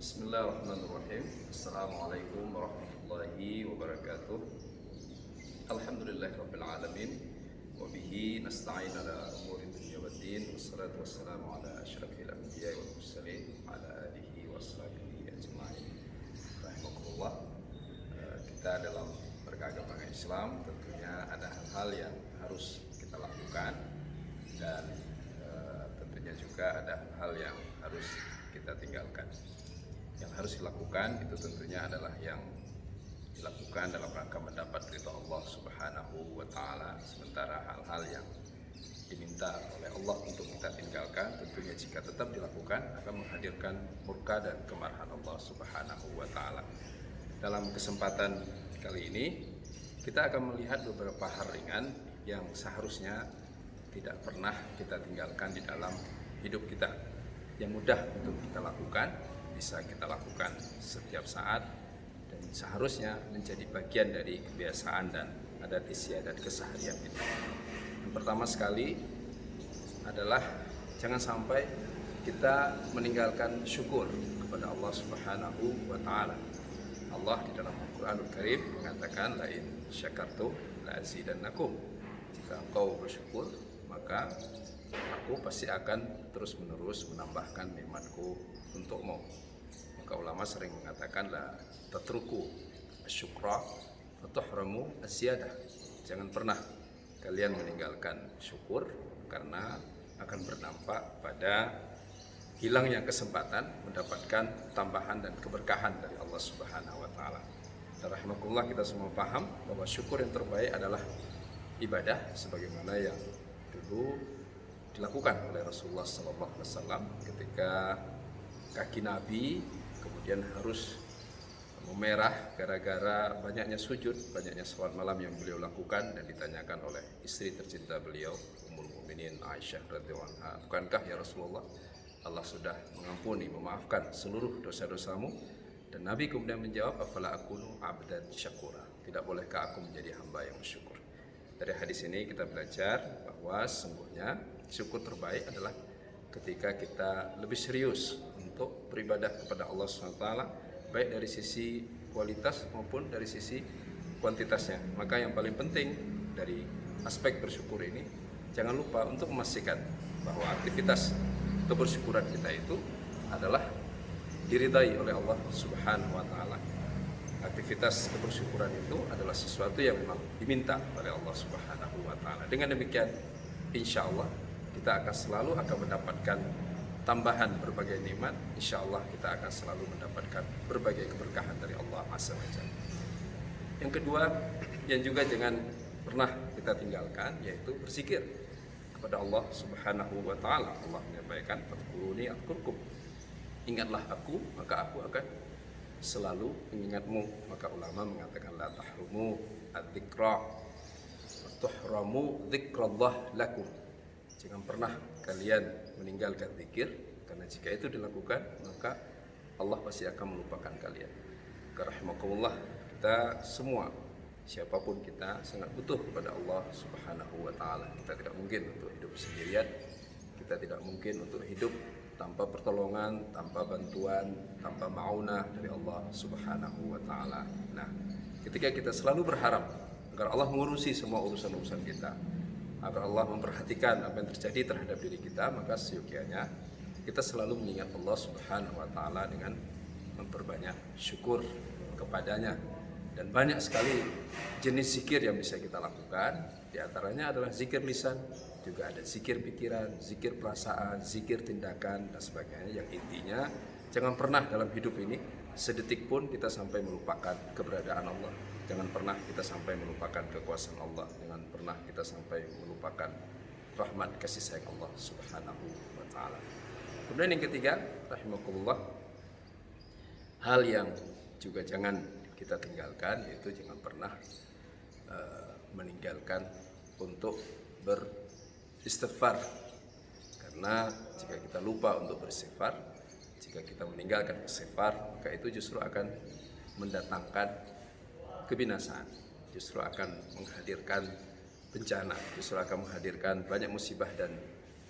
Bismillahirrahmanirrahim. Assalamualaikum warahmatullahi wabarakatuh. Alhamdulillahirabbil alamin wa bihi nasta'in ala umuri dunya waddin wassalatu wassalamu ala asyrafil anbiya'i wal mursalin ala alihi washabihi ajma'in. Rahimakumullah. Kita dalam beragama Islam tentunya ada hal-hal yang harus kita lakukan dan tentunya juga ada hal yang harus kita tinggalkan. Yang harus dilakukan itu tentunya adalah yang dilakukan dalam rangka mendapat ridha Allah Subhanahu wa taala. Sementara hal-hal yang diminta oleh Allah untuk kita tinggalkan tentunya jika tetap dilakukan akan menghadirkan murka dan kemarahan Allah Subhanahu wa taala. Dalam kesempatan kali ini kita akan melihat beberapa hal ringan yang seharusnya tidak pernah kita tinggalkan di dalam hidup kita, yang mudah untuk kita lakukan, bisa kita lakukan setiap saat dan seharusnya menjadi bagian dari kebiasaan dan adat istiadat keseharian kita. Yang pertama sekali adalah jangan sampai kita meninggalkan syukur kepada Allah Subhanahu wa taala. Allah di dalam Al-Qur'anul Karim mengatakan lain syakartum la azidannakum. Jika engkau bersyukur maka aku pasti akan terus-menerus menambahkan nikmatku untukmu. Maka ulama sering mengatakan la tatruku asyukra fatuhramu asyadah. Jangan pernah kalian meninggalkan syukur karena akan berdampak pada hilangnya kesempatan mendapatkan tambahan dan keberkahan dari Allah Subhanahu wa taala. Rahimakumullah, kita semua paham bahwa syukur yang terbaik adalah ibadah sebagaimana yang dulu dilakukan oleh Rasulullah SAW ketika kaki Nabi kemudian harus memerah gara-gara banyaknya sujud, banyaknya salat malam yang beliau lakukan, dan ditanyakan oleh istri tercinta beliau Ummul Mukminin Aisyah radhiyallahu anha, bukankah ya Rasulullah Allah sudah mengampuni, memaafkan seluruh dosa-dosamu? Dan Nabi kemudian menjawab, afala akunu abdan syakura, tidak bolehkah aku menjadi hamba yang bersyukur? Dari hadis ini kita belajar bahwa sesungguhnya syukur terbaik adalah ketika kita lebih serius untuk beribadah kepada Allah SWT, baik dari sisi kualitas maupun dari sisi kuantitasnya. Maka yang paling penting dari aspek bersyukur ini, jangan lupa untuk memastikan bahwa aktivitas kebersyukuran kita itu adalah diridai oleh Allah Subhanahu wa taala. Aktivitas kebersyukuran itu adalah sesuatu yang memang diminta oleh Allah Subhanahu wa taala. Dengan demikian, insya Allah kita akan selalu mendapatkan tambahan berbagai nikmat. Insya Allah kita akan selalu mendapatkan berbagai keberkahan dari Allah Azza wa Jalla. Yang kedua, yang juga jangan pernah kita tinggalkan, yaitu berzikir kepada Allah Subhanahu wa taala. Allah menyampaikan, "Fadhkuruni adzkurkum." Ingatlah aku, maka aku akan selalu mengingatmu. Maka ulama mengatakan la tahrumu adzikra wa tuhramu dzikrallah lakum. Jangan pernah kalian meninggalkan zikir, karena jika itu dilakukan maka Allah pasti akan melupakan kalian. Rahimakumullah, kita semua siapapun kita sangat butuh kepada Allah Subhanahu wa taala. Kita tidak mungkin untuk hidup sendirian. Kita tidak mungkin untuk hidup tanpa pertolongan, tanpa bantuan, tanpa ma'unah dari Allah Subhanahu wa taala. Nah, ketika kita selalu berharap agar Allah mengurusi semua urusan-urusan kita, agar Allah memperhatikan apa yang terjadi terhadap diri kita, maka seyogianya kita selalu mengingat Allah Subhanahu wa taala dengan memperbanyak syukur kepadanya. Dan banyak sekali jenis zikir yang bisa kita lakukan. Di antaranya adalah zikir lisan, juga ada zikir pikiran, zikir perasaan, zikir tindakan, dan sebagainya. Yang intinya, jangan pernah dalam hidup ini sedetik pun kita sampai melupakan keberadaan Allah. Jangan pernah kita sampai melupakan kekuasaan Allah. Jangan pernah kita sampai melupakan rahmat kasih sayang Allah Subhanahu wa taala. Kemudian yang ketiga, rahimakumullah, hal yang juga jangan kita tinggalkan, yaitu jangan pernah meninggalkan untuk beristighfar. Karena jika kita lupa untuk beristighfar, jika kita meninggalkan istighfar, maka itu justru akan mendatangkan kebinasaan, justru akan menghadirkan bencana, justru akan menghadirkan banyak musibah dan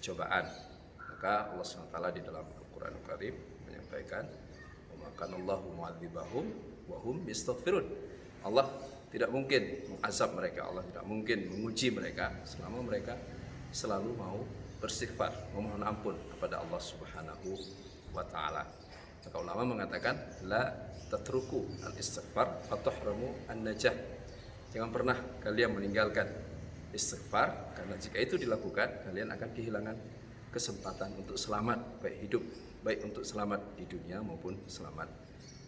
cobaan. Maka Allah SWT di dalam Al-Quran Al-Karim menyampaikan, makanallahu mu'adzibahum wa hum yastaghfirun. Allah tidak mungkin mengazab mereka, Allah tidak mungkin menguji mereka selama mereka selalu mau beristighfar, memohon ampun kepada Allah Subhanahu wa taala. Maka ulama mengatakan la tatruku al-istighfar fatahramu an-najah. Jangan pernah kalian meninggalkan istighfar, karena jika itu dilakukan kalian akan kehilangan kesempatan untuk selamat baik hidup, baik untuk selamat di dunia maupun selamat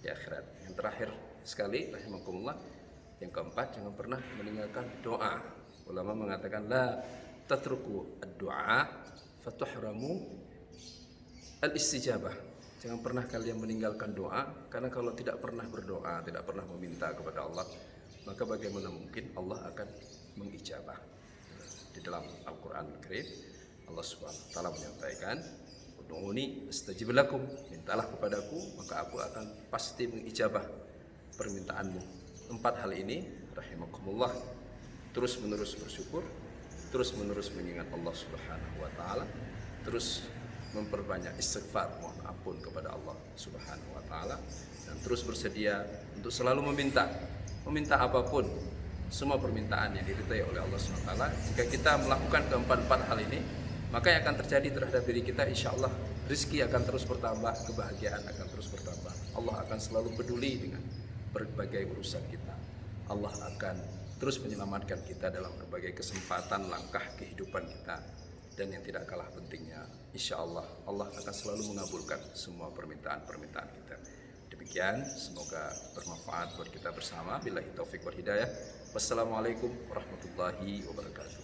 di akhirat. Yang terakhir sekali rahimakumullah, yang keempat, jangan pernah meninggalkan doa. Ulama mengatakan la tatruku ad-du'a fatuhramu al-istijabah. Jangan pernah kalian meninggalkan doa, karena kalau tidak pernah berdoa, tidak pernah meminta kepada Allah, maka bagaimana mungkin Allah akan mengijabah. Di dalam Al-Quran Al-Karim Allah Subhanahu wa taala menyampaikan, ud'uni astajib lakum, mintalah kepadaku maka aku akan pasti mengijabah permintaanmu. 4 hal ini rahimakumullah, terus menerus bersyukur, terus menerus mengingat Allah Subhanahu wa taala, terus memperbanyak istighfar, mohon ampun kepada Allah Subhanahu wa taala, dan terus bersedia untuk selalu meminta apapun, semua permintaan yang diridhai oleh Allah Subhanahu wa taala. Jika kita melakukan keempat hal ini, maka yang akan terjadi terhadap diri kita, insya Allah rezeki akan terus bertambah, kebahagiaan akan terus bertambah. Allah akan selalu peduli dengan berbagai urusan kita. Allah akan terus menyelamatkan kita dalam berbagai kesempatan langkah kehidupan kita. Dan yang tidak kalah pentingnya, insya Allah Allah akan selalu mengabulkan semua permintaan-permintaan kita. Demikian, semoga bermanfaat buat kita bersama. Billahi taufik wal hidayah. Wassalamualaikum warahmatullahi wabarakatuh.